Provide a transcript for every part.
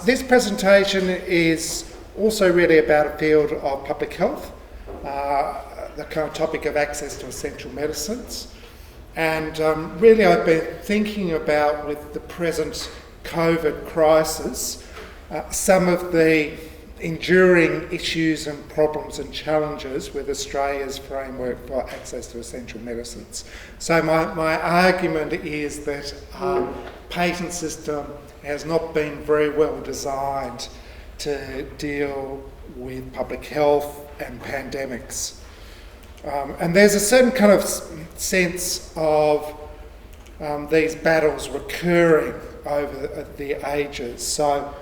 This presentation is also really about a field of public health, the kind of topic of access to essential medicines. And really I've been thinking about, with the present COVID crisis, some of the enduring issues and problems and challenges with Australia's framework for access to essential medicines. So my argument is that our patent system has not been very well designed to deal with public health and pandemics. And there's a certain kind of sense of these battles recurring over the ages. So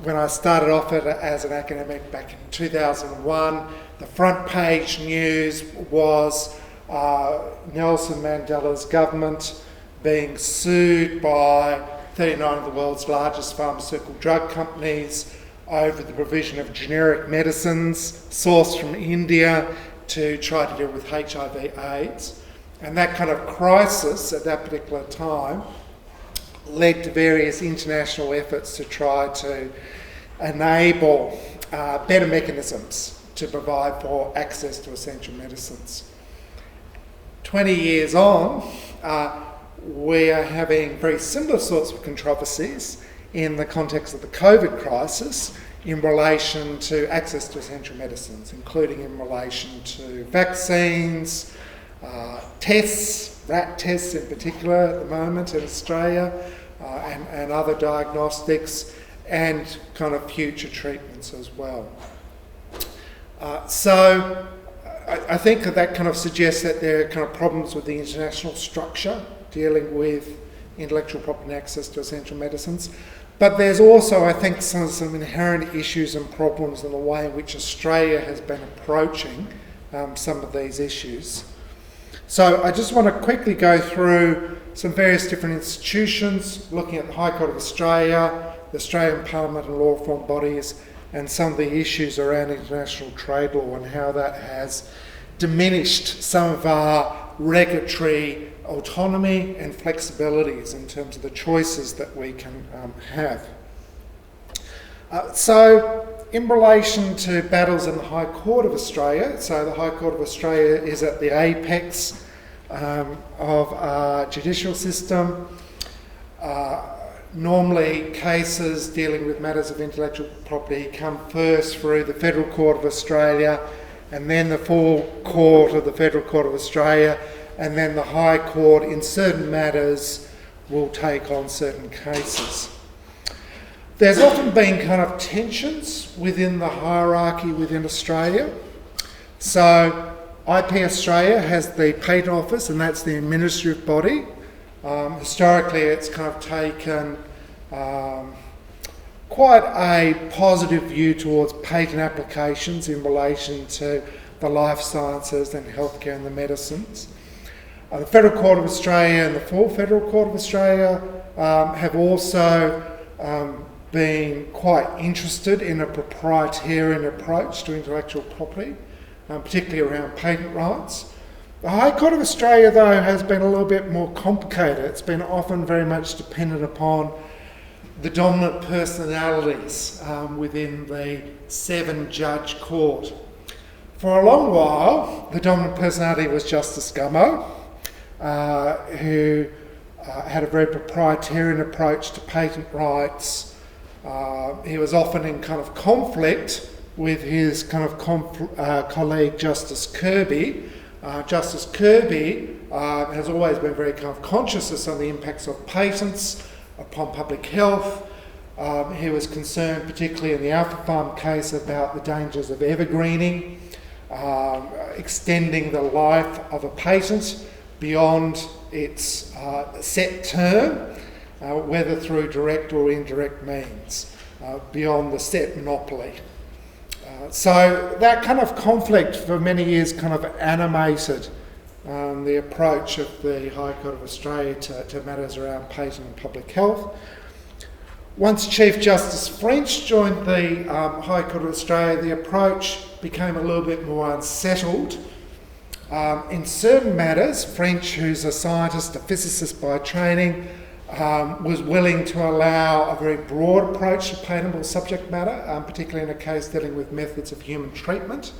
when I started off as an academic back in 2001, the front page news was Nelson Mandela's government being sued by 39 of the world's largest pharmaceutical drug companies over the provision of generic medicines sourced from India to try to deal with HIV/AIDS. And that kind of crisis at that particular time led to various international efforts to try to enable better mechanisms to provide for access to essential medicines. 20 years on, we are having very similar sorts of controversies in the context of the COVID crisis in relation to access to essential medicines, including in relation to vaccines, tests, rat tests in particular at the moment in Australia, and other diagnostics, and kind of future treatments as well. So I think that kind of suggests that there are kind of problems with the international structure dealing with intellectual property and access to essential medicines. But there's also, I think, some inherent issues and problems in the way in which Australia has been approaching some of these issues. So I just want to quickly go through some various different institutions, looking at the High Court of Australia, the Australian Parliament and law reform bodies, and some of the issues around international trade law and how that has diminished some of our regulatory autonomy and flexibilities in terms of the choices that we can have. So in relation to battles in the High Court of Australia, so the High Court of Australia is at the apex of our judicial system. Normally cases dealing with matters of intellectual property come first through the Federal Court of Australia, and then the full court of the Federal Court of Australia, and then the High Court in certain matters will take on certain cases. There's often been kind of tensions within the hierarchy within Australia. So IP Australia has the Patent Office, and that's the administrative body. Historically it's kind of taken quite a positive view towards patent applications in relation to the life sciences and healthcare and the medicines. The Federal Court of Australia and the full Federal Court of Australia have also been quite interested in a proprietarian approach to intellectual property, particularly around patent rights. The High Court of Australia, though, has been a little bit more complicated. It's been often very much dependent upon the dominant personalities within the 7-judge court. For a long while, the dominant personality was Justice Gummow, who had a very proprietarian approach to patent rights. He was often in kind of conflict with his kind of colleague Justice Kirby. Justice Kirby has always been very kind of conscious of the impacts of patents upon public health. He was concerned, particularly in the Alpha Farm case, about the dangers of evergreening, extending the life of a patent beyond its set term, whether through direct or indirect means, beyond the set monopoly. So that kind of conflict for many years kind of animated the approach of the High Court of Australia to matters around patent and public health. Once Chief Justice French joined the High Court of Australia, the approach became a little bit more unsettled. In certain matters, French, who's a scientist, a physicist by training, was willing to allow a very broad approach to patentable subject matter, particularly in a case dealing with methods of human treatment.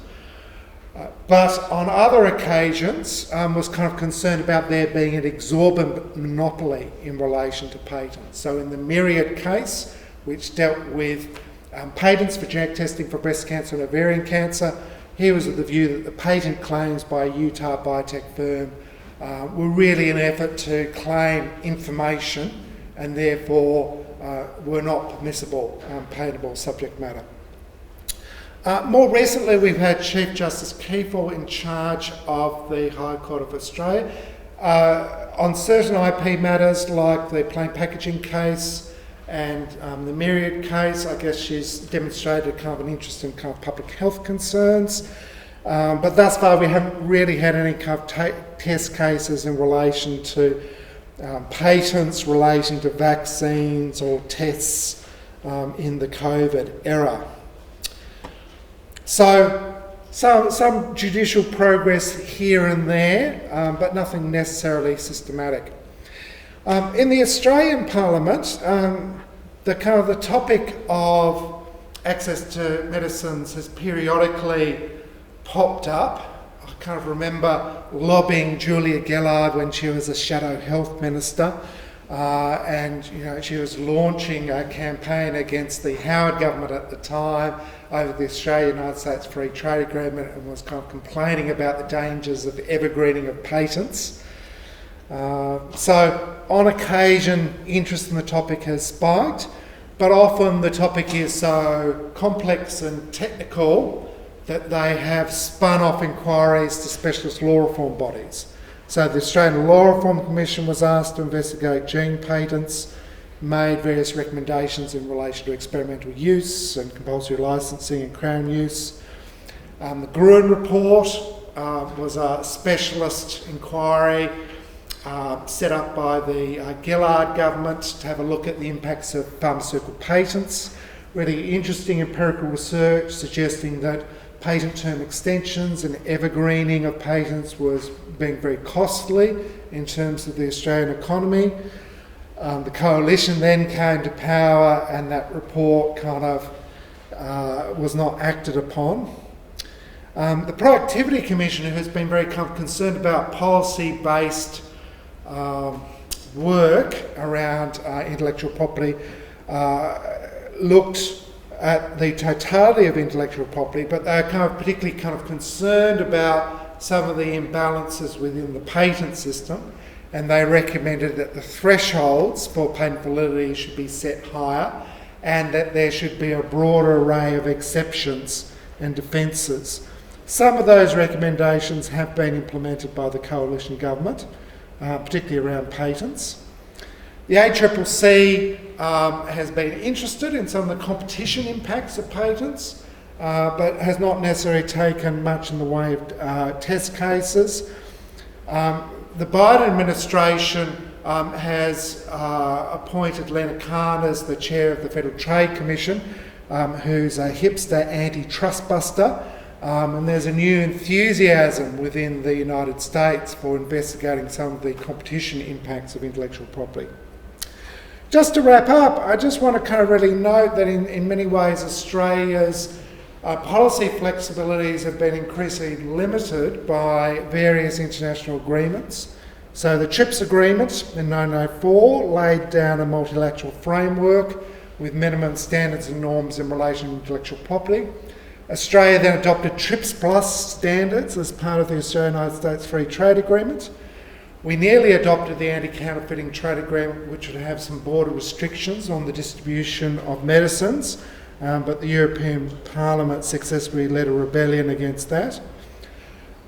But on other occasions was kind of concerned about there being an exorbitant monopoly in relation to patents. So in the Myriad case, which dealt with patents for genetic testing for breast cancer and ovarian cancer, he was of the view that the patent claims by a Utah biotech firm were really an effort to claim information and therefore were not permissible patentable subject matter. More recently, we've had Chief Justice Kiefel in charge of the High Court of Australia on certain IP matters like the plain packaging case and the Myriad case. I guess she's demonstrated kind of an interest in kind of public health concerns. But thus far, we haven't really had any kind of test cases in relation to patents relating to vaccines or tests in the COVID era. So some judicial progress here and there, but nothing necessarily systematic. In the Australian Parliament, the topic of access to medicines has periodically popped up. I kind of remember lobbying Julia Gillard when she was a shadow health minister, and she was launching a campaign against the Howard government at the time over the Australia-United States Free Trade Agreement, and was kind of complaining about the dangers of evergreening of patents. So on occasion, interest in the topic has spiked, but often the topic is so complex and technical that they have spun off inquiries to specialist law reform bodies. So the Australian Law Reform Commission was asked to investigate gene patents, made various recommendations in relation to experimental use and compulsory licensing and Crown use. The Gruen Report was a specialist inquiry set up by the Gillard government to have a look at the impacts of pharmaceutical patents. Really interesting empirical research suggesting that patent term extensions and evergreening of patents was being very costly in terms of the Australian economy. The coalition then came to power and that report kind of was not acted upon. The Productivity Commission, who has been very kind of concerned about policy-based work around intellectual property, looked at the totality of intellectual property, but they're particularly concerned about some of the imbalances within the patent system, and they recommended that the thresholds for patent validity should be set higher and that there should be a broader array of exceptions and defences. Some of those recommendations have been implemented by the coalition government, particularly around patents. The ACCC has been interested in some of the competition impacts of patents, but has not necessarily taken much in the way of test cases. The Biden administration has appointed Lena Khan as the chair of the Federal Trade Commission, who's a hipster antitrust buster, and there's a new enthusiasm within the United States for investigating some of the competition impacts of intellectual property. Just to wrap up, I just want to really note that in many ways Australia's policy flexibilities have been increasingly limited by various international agreements. So the TRIPS agreement in 1904 laid down a multilateral framework with minimum standards and norms in relation to intellectual property. Australia then adopted TRIPS Plus standards as part of the Australia-United States Free Trade Agreement. We nearly adopted the Anti-Counterfeiting Trade Agreement, which would have some border restrictions on the distribution of medicines, but the European Parliament successfully led a rebellion against that.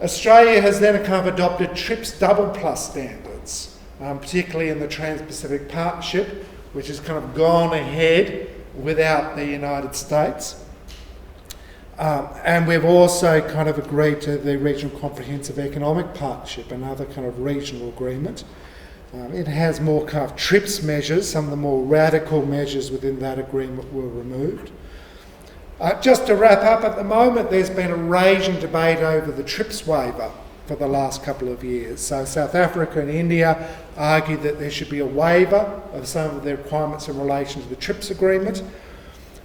Australia has then adopted TRIPS Double Plus standards, particularly in the Trans-Pacific Partnership, which has gone ahead without the United States. And we've also agreed to the Regional Comprehensive Economic Partnership, another regional agreement. It has more TRIPS measures. Some of the more radical measures within that agreement were removed. Just to wrap up, at the moment there's been a raging debate over the TRIPS waiver for the last couple of years. So South Africa and India argued that there should be a waiver of some of the requirements in relation to the TRIPS agreement.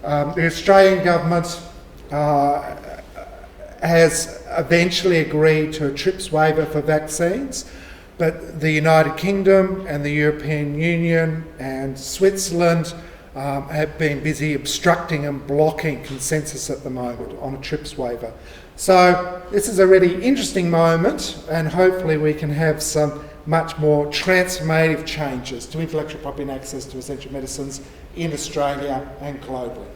The Australian government has eventually agreed to a TRIPS waiver for vaccines, but the United Kingdom and the European Union and Switzerland have been busy obstructing and blocking consensus at the moment on a TRIPS waiver. So this is a really interesting moment, and hopefully we can have some much more transformative changes to intellectual property and access to essential medicines in Australia and globally.